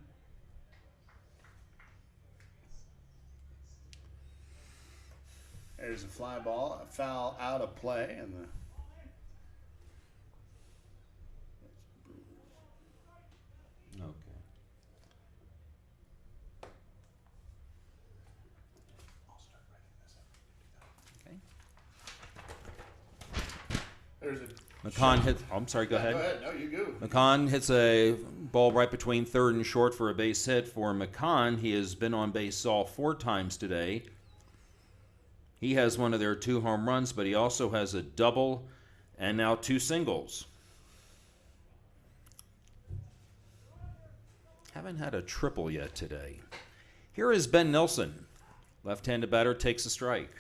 There's a fly ball, a foul out of play, and the McCann hits. Oh, I'm sorry. Go ahead. Go ahead. No, you go. McCann hits a ball right between third and short for a base hit. For McCann, he has been on base all 4 times today. He has one of their 2 home runs, but he also has a double and now 2 singles. Haven't had a triple yet today. Here is Ben Nelson. Left-handed batter takes a strike.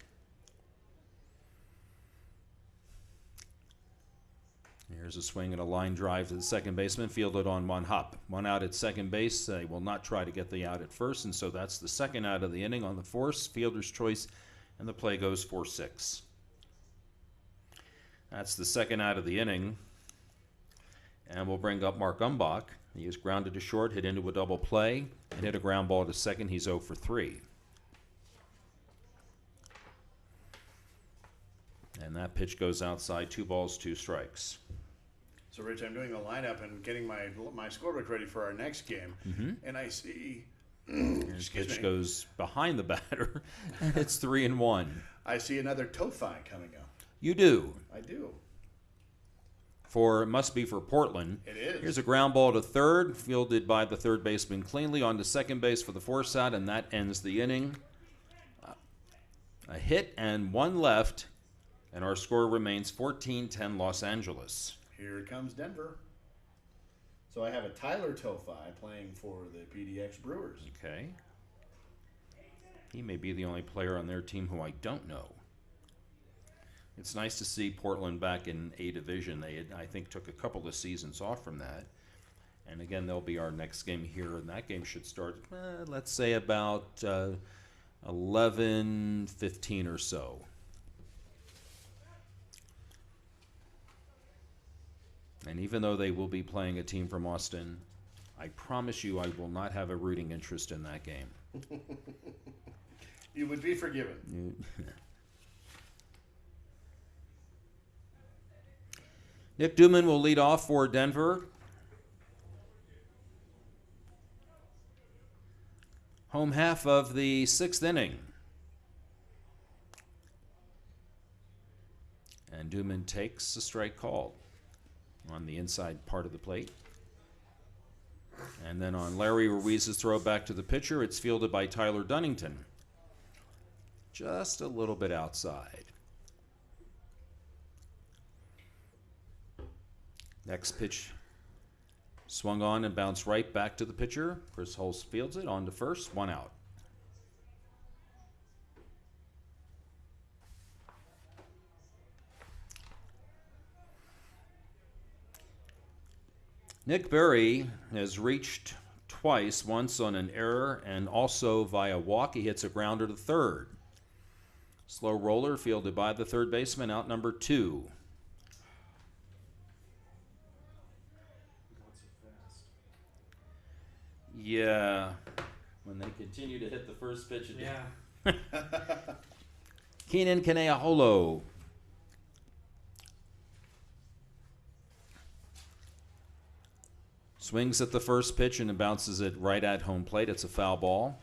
Here's a swing and a line drive to the second baseman, fielded on 1 hop. 1 out at second base. They will not try to get the out at first, and so that's the second out of the inning on the force, fielder's choice, and the play goes 4-6. That's the second out of the inning. And we'll bring up Mark Umbach. He is grounded to short, hit into a double play, and hit a ground ball to second. He's 0 for 3. And that pitch goes outside, 2 balls, 2 strikes. So, Rich, I'm doing the lineup and getting my scorebook ready for our next game, and I see. His pitch goes behind the batter, and it's 3-1. I see another Tofi coming up. You do. I do. It must be for Portland. It is. Here's a ground ball to third, fielded by the third baseman cleanly, on to second base for the force out, and that ends the inning. A hit and 1 left, and our score remains 14-10 Los Angeles. Here comes Denver. So I have a Tyler Tofi playing for the PDX Brewers. Okay. He may be the only player on their team who I don't know. It's nice to see Portland back in A Division. They, I think, took a couple of seasons off from that. And again, they'll be our next game here, and that game should start, let's say, about 11:15 or so. And even though they will be playing a team from Austin, I promise you I will not have a rooting interest in that game. You would be forgiven. Nick Duman will lead off for Denver. Home half of the 6th inning. And Duman takes a strike call on the inside part of the plate. And then on Larry Ruiz's throw back to the pitcher, it's fielded by Tyler Dunnington. Just a little bit outside. Next pitch swung on and bounced right back to the pitcher. Chris Hulse fields it on to first, 1 out. Nick Berry has reached twice, once on an error and also via walk. He hits a grounder to third. Slow roller fielded by the third baseman, out number 2. Yeah, when they continue to hit the first pitch. Yeah. Keenan Kaneaholo. Swings at the first pitch and bounces it right at home plate. It's a foul ball.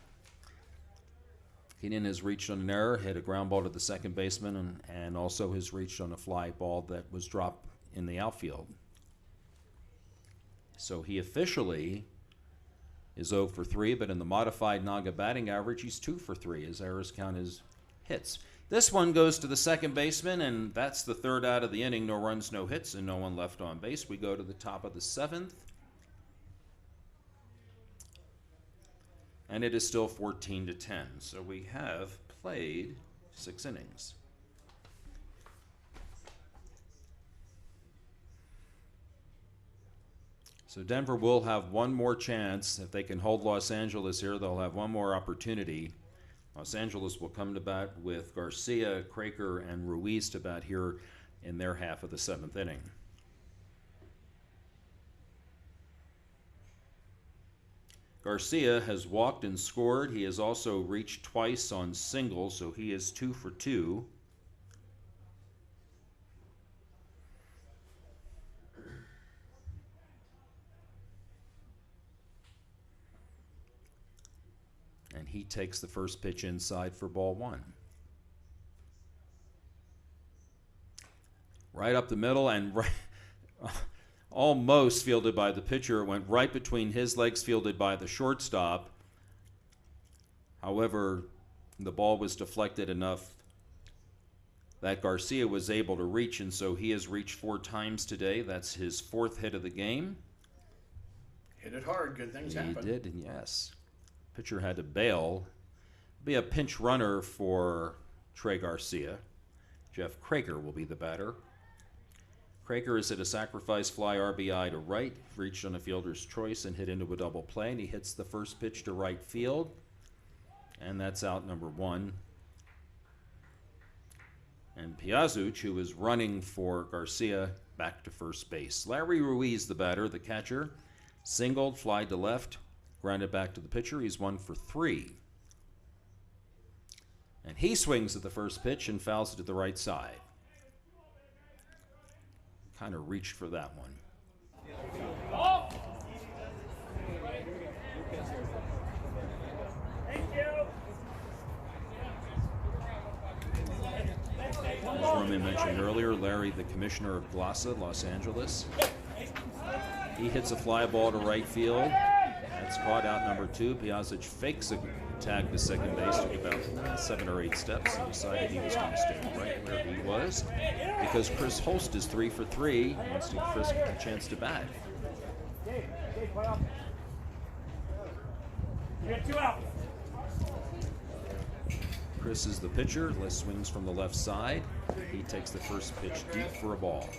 Keenan has reached on an error, hit a ground ball to the second baseman, and also has reached on a fly ball that was dropped in the outfield. So he officially is 0 for 3, but in the modified NAGAAA batting average, he's 2 for 3. His errors count as hits. This one goes to the second baseman, and that's the 3rd out of the inning. No runs, no hits, and no one left on base. We go to the top of the 7th. And it is still 14-10. So we have played 6 innings. So Denver will have one more chance. If they can hold Los Angeles here, they'll have one more opportunity. Los Angeles will come to bat with Garcia, Craker, and Ruiz to bat here in their half of the 7th inning. Garcia has walked and scored. He has also reached twice on singles, so he is 2 for 2. And he takes the first pitch inside for ball 1. Right up the middle and right... almost fielded by the pitcher. It went right between his legs, fielded by the shortstop. However, the ball was deflected enough that Garcia was able to reach, and so he has reached 4 times today. That's his 4th hit of the game. Hit it hard. Good things happen. He did, yes. Pitcher had to bail. Be a pinch runner for Trey Garcia. Jeff Krager will be the batter. Krager is at a sacrifice fly RBI to right, reached on a fielder's choice and hit into a double play, and he hits the first pitch to right field, and that's out number 1. And Piazzuch, who is running for Garcia, back to first base. Larry Ruiz, the batter, the catcher, singled, fly to left, grounded back to the pitcher. He's 1 for 3. And he swings at the first pitch and fouls it to the right side. Kind of reached for that one. As Roman mentioned earlier, Larry, the commissioner of NAGAAA, Los Angeles. He hits a fly ball to right field. That's caught out number 2. Piazzuch fakes a tag to second base, took about 7 or 8 steps, and decided he was going to stay right where he was because Chris Holst is 3 for 3. Wants to give Chris a chance to bat. Chris is the pitcher. Les swings from the left side. He takes the first pitch deep for a ball.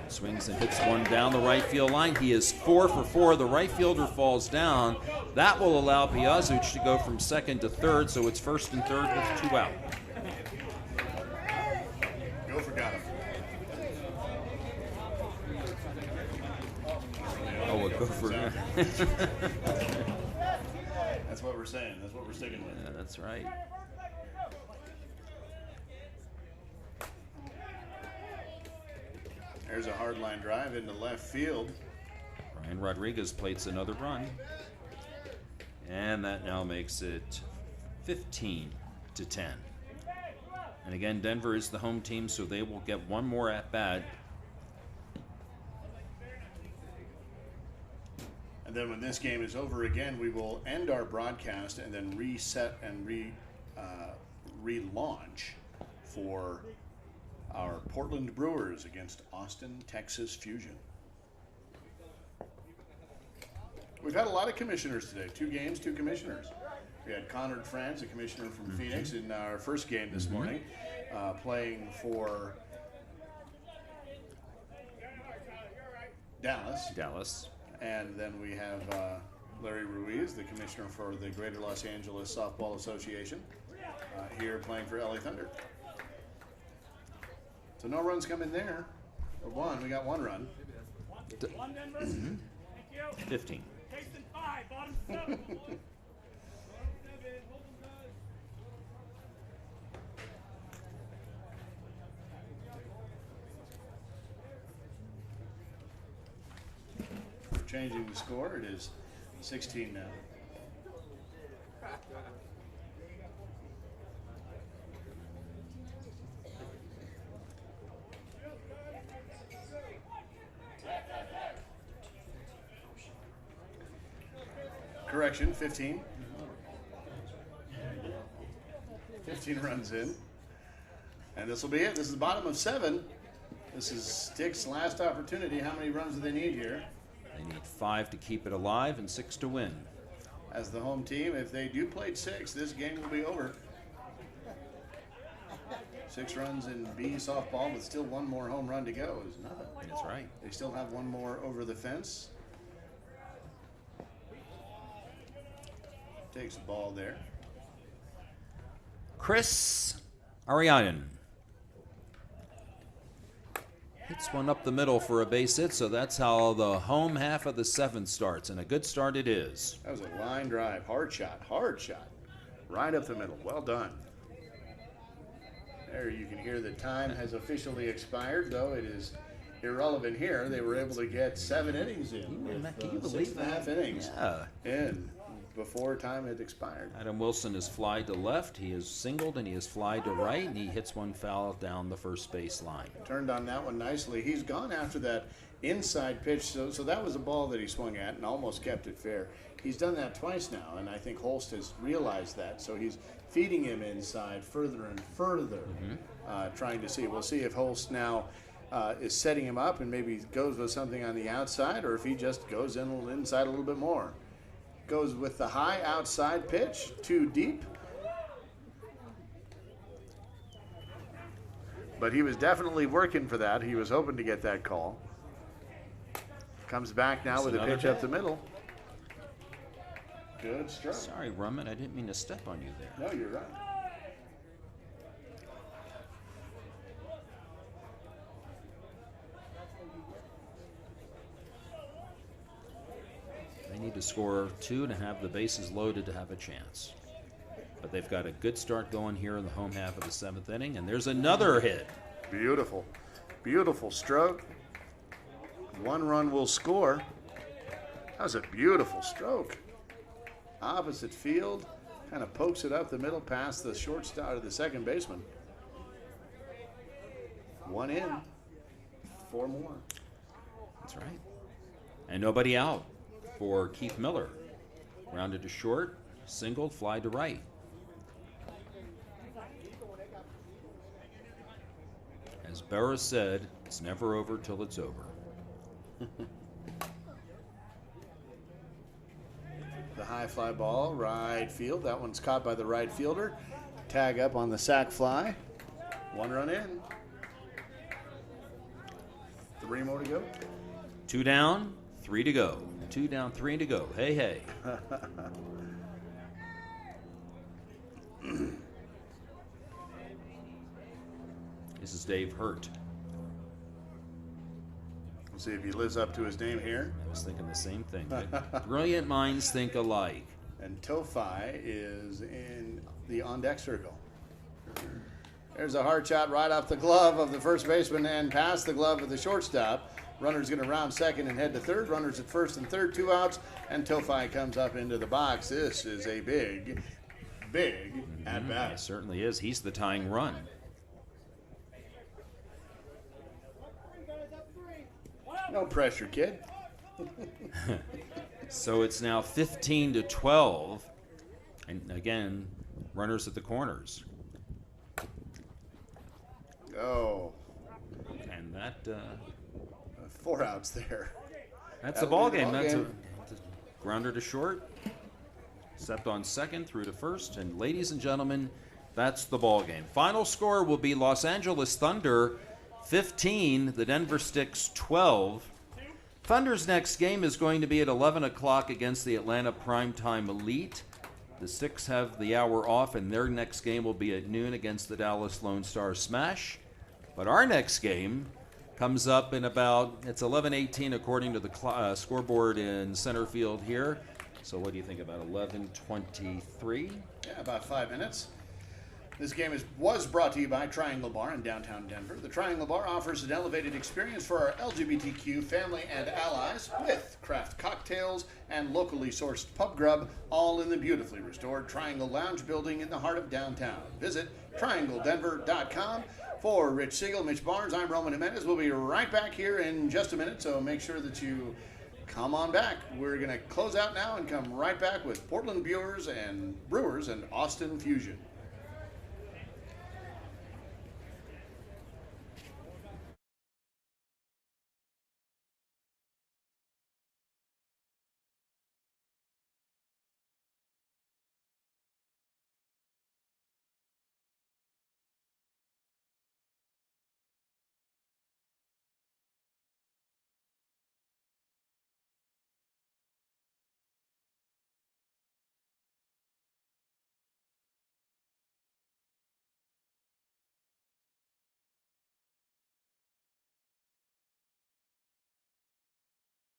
Swings and hits one down the right field line. He is 4 for 4. The right fielder falls down. That will allow Piazzuch to go from second to third, so it's first and third with 2 out. Gopher got him. Oh, a Gopher. That's what we're saying. That's what we're sticking with. Yeah, that's right. There's a hard line drive into left field. Brian Rodriguez plates another run. And that now makes it 15-10. And again, Denver is the home team, so they will get one more at-bat. And then when this game is over again, we will end our broadcast and then reset and relaunch for our Portland Brewers against Austin, Texas Fusion. We've had a lot of commissioners today. 2 games, 2 commissioners. We had Conrad Franz, a commissioner from Phoenix, in our first game this morning, playing for Dallas. And then we have Larry Ruiz, the commissioner for the Greater Los Angeles Softball Association, here playing for LA Thunder. So no runs come in there. Or 1. We got 1 run. 15. We're changing the score. It is 16 now. Correction, 15. 15 runs in. And this will be it. This is the bottom of 7. This is Stixx's last opportunity. How many runs do they need here? They need 5 to keep it alive and 6 to win. As the home team, if they do play 6, this game will be over. 6 runs in B softball with still 1 more home run to go is nothing. That's right. They still have 1 more over the fence. Takes the ball there. Chris Arianen hits one up the middle for a base hit, so that's how the home half of the 7th starts, and a good start it is. That was a line drive. Hard shot. Right up the middle. Well done. There you can hear the time has officially expired, though it is irrelevant here. They were able to get 7 innings in. Can you believe 6.5 innings in. before time had expired. Adam Wilson is fly to left. He is singled and he is fly to right, and he hits one foul down the first base line. Turned on that one nicely. He's gone after that inside pitch, so that was a ball that he swung at and almost kept it fair. He's done that twice now, and I think Holst has realized that, so he's feeding him inside further and further, trying to see. We'll see if Holst now is setting him up and maybe goes with something on the outside, or if he just goes inside a little bit more. Goes with the high outside pitch, too deep. But he was definitely working for that. He was hoping to get that call. Comes back now with a pitch up the middle. Good stroke. Sorry, Rumman, I didn't mean to step on you there. No, you're right. They need to score 2 to have the bases loaded to have a chance. But they've got a good start going here in the home half of the 7th inning, and there's another hit. Beautiful. Beautiful stroke. 1 run will score. That was a beautiful stroke. Opposite field. Kind of pokes it up the middle past the shortstop of the second baseman. 1 in. 4 more. That's right. And nobody out for Keith Miller. Rounded to short, singled, fly to right. As Barras said, it's never over till it's over. The high fly ball, right field. That one's caught by the right fielder. Tag up on the sac fly. 1 run in. 3 more to go. 2 down, 3 to go. 2 down, 3 to go. Hey, hey. This is Dave Hurt. We'll see if he lives up to his name here. I was thinking the same thing. Brilliant minds think alike. And Tofi is in the on-deck circle. There's a hard shot right off the glove of the first baseman and past the glove of the shortstop. Runner's going to round second and head to third. Runners at first and third, 2 outs, and Tofi comes up into the box. This is a big at-bat. It certainly is. He's the tying run. No pressure, kid. So it's now 15-12. And again, runners at the corners. Oh. And that 4 outs there. that's the ball game. That's a grounder to short. Stepped on second, through to first. And ladies and gentlemen, that's the ball game. Final score will be Los Angeles Thunder 15, the Denver Stixxx 12. Thunder's next game is going to be at 11 o'clock against the Atlanta Primetime Elite. The Stixxx have the hour off, and their next game will be at noon against the Dallas Lone Star Smash. But our next game comes up in it's 11:18 according to the scoreboard in center field here. So what do you think, about 11:23? Yeah, about 5 minutes. This game was brought to you by Triangle Bar in downtown Denver. The Triangle Bar offers an elevated experience for our LGBTQ family and allies with craft cocktails and locally sourced pub grub, all in the beautifully restored Triangle Lounge building in the heart of downtown. Visit triangledenver.com. For Rich Siegel, Mitch Barnes, I'm Roman Jimenez. We'll be right back here in just a minute, so make sure that you come on back. We're going to close out now and come right back with Portland Brewers and Austin Fusion.